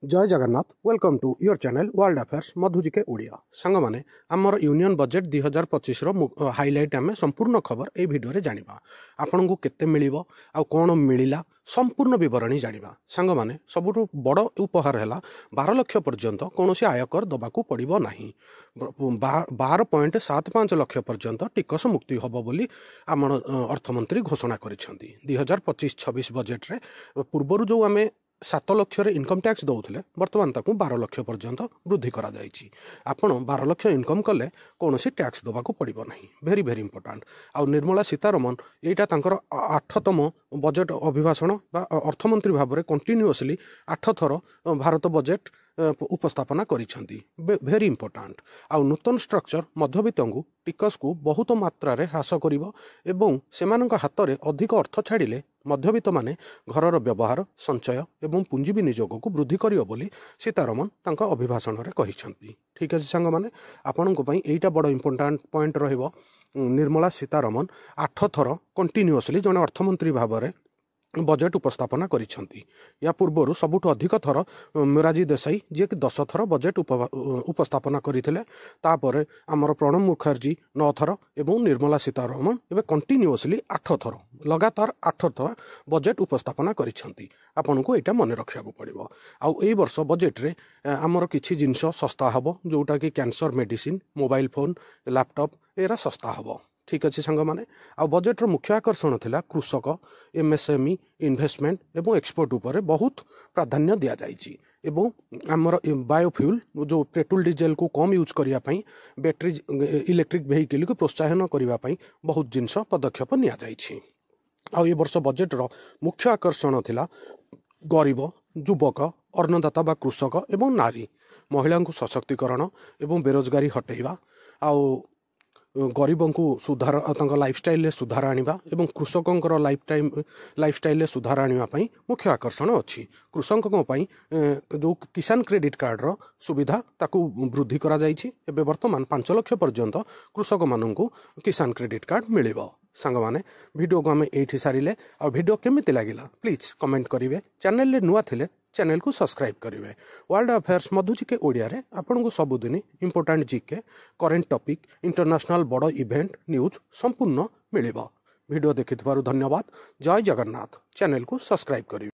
जय Jagannath welcome to your channel world affairs मधुजिके Odia song माने आमर यूनियन बजेट 2025 रो हाइलाइट आमे संपूर्ण खबर ए वीडियो रे जानिबा आपन को केते मिलिबो आ कोन मिलिला संपूर्ण विवरणी जानिबा सांग माने सबुठु बड़ उपहार हैला 12 लाख पर्यंत कोनोसी आयकर दबाकू पड़िबो नाही 12.75 लाख पर्यंत टिकस मुक्ति हबो बोली आमर अर्थमंत्री घोषणा करिसेंती 2025-26 बजेट रे पूर्वरु जो आमे 7 लाख इनकम टैक्स दौले बर्तमान ताकू 12 लाख पर्यंत वृद्धि करा जायछि आपण 12 लाख इनकम कले कोनोसी टैक्स दबाकू पड़िबो नाही वेरी वेरी इंपोर्टेंट आ निर्मला सीतारमण एटा तांकर 8तम बजेट अभिभाषण बा अर्थमंत्री भाबरे कंटिन्यूअसली 8 थर भारत बजेट उपस्थापना करिसेंती वेरी इंपोर्टेंट आ नूतन स्ट्रक्चर मध्यवित्त को टिकस को बहुत मात्रा रे ह्रास करिवो एवं सेमानक हाथ रे अधिक अर्थ छाड़िले मध्यवित्त माने घरर व्यवहार संचय एवं पुंजी विनियोग को वृद्धि करियो बोली सीतारमण तांका अभिभाषण रे कहिसेंती। ठीक अछि संग माने आपन को पई एटा बड़ इंपोर्टेंट पॉइंट रहइबो निर्मला सीतारमण 8 थर कंटिन्यूअसली जने अर्थमंत्री भाबरे बजेट उपस्थापना करिसेंती। या पूर्व सबुठ अधिक थर मोरारजी देसाई जे कि 10 थर बजेट उपस्थापना करथिले तापरे आमर प्रणब मुखर्जी 9 थर एवं निर्मला सीतारमण एबे कंटिन्यूअसली 8 थर लगातार 8 थर बजेट उपस्थापना करिसेंती। आपन को एटा मन रखिया को पड़िबो आ एई वर्ष बजेट रे आमर किछि जिंस सस्ता हबो जोटा कि cancer medicine mobile phone laptop era सस्ता हबो। ठीक अच्छे सांग माने आ बजेट मुख्य आकर्षण थिला कृषक एमएसएमई इन्वेस्टमेंट एवं एक्सपोर्ट उपरे बहुत प्राधान्य दिया जाइछि एवं आमर बायोफ्यूल जो पेट्रोल डीजेल को कम यूज करिया पई बैटरी इलेक्ट्रिक वेहिकल को प्रोत्साहन करिया पई बहुत जिंस पदक्षेप निया जाइछि। आ ए वर्ष बजेट रो मुख्य आकर्षण थिला गरीब युवक अन्नदाता बा कृषक एवं नारी महिला को सशक्तिकरण एवं बेरोजगारी हटेइबा आ गरीबों को सुधार लाइफस्टाइल सुधार आनिबा एवं कृषकों लाइफस्टाइल सुधार आनिबा मुख्य आकर्षण अच्छी कृषकों जो किसान क्रेडिट कार्ड रो सुविधा ताकू वृद्धि करा जाइछि एबे वर्तमान 5 लाख पर्यंत कृषक माननकू किसान क्रेडिट कार्ड मिलिबो। सांग माने वीडियो को आम एठी सारिले आ वीडियो केमिति लागिला प्लीज कमेंट करिवे चैनल ले नुआ थिले चैनल को सब्सक्राइब करेंगे। वर्ल्ड अफेयर्स मधुजिके ओडिया रे आपन को सबुदिन important GK current topic international बड़ इवेंट न्यूज संपूर्ण मिलिबा। वीडियो देखिथिबारु धन्यवाद। जय जगन्नाथ। चैनल को सब्सक्राइब करिवे।